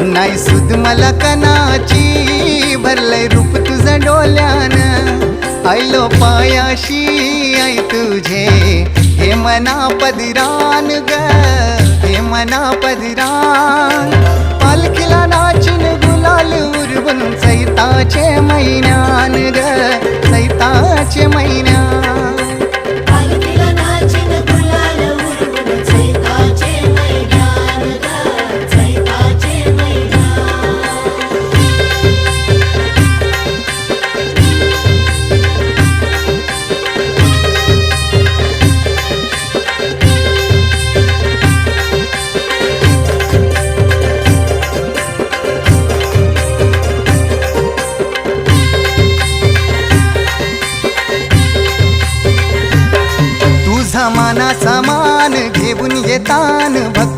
नाही सुद मला कनाची भरलंय रूप तुझं डोल्यान आयलो पायाशी आई तुझे हे मना पदिरान ग हे मना पदिरान पालखीला नाचून गुलाल उरवून चैताचे महिन्यान ग चैताचे महिन्यान पालखीला नाचून गुलाल उडवून चैताचे मैदान ग चैताचे मैदान तुझा मानाचा मान घेऊन येतान भक्त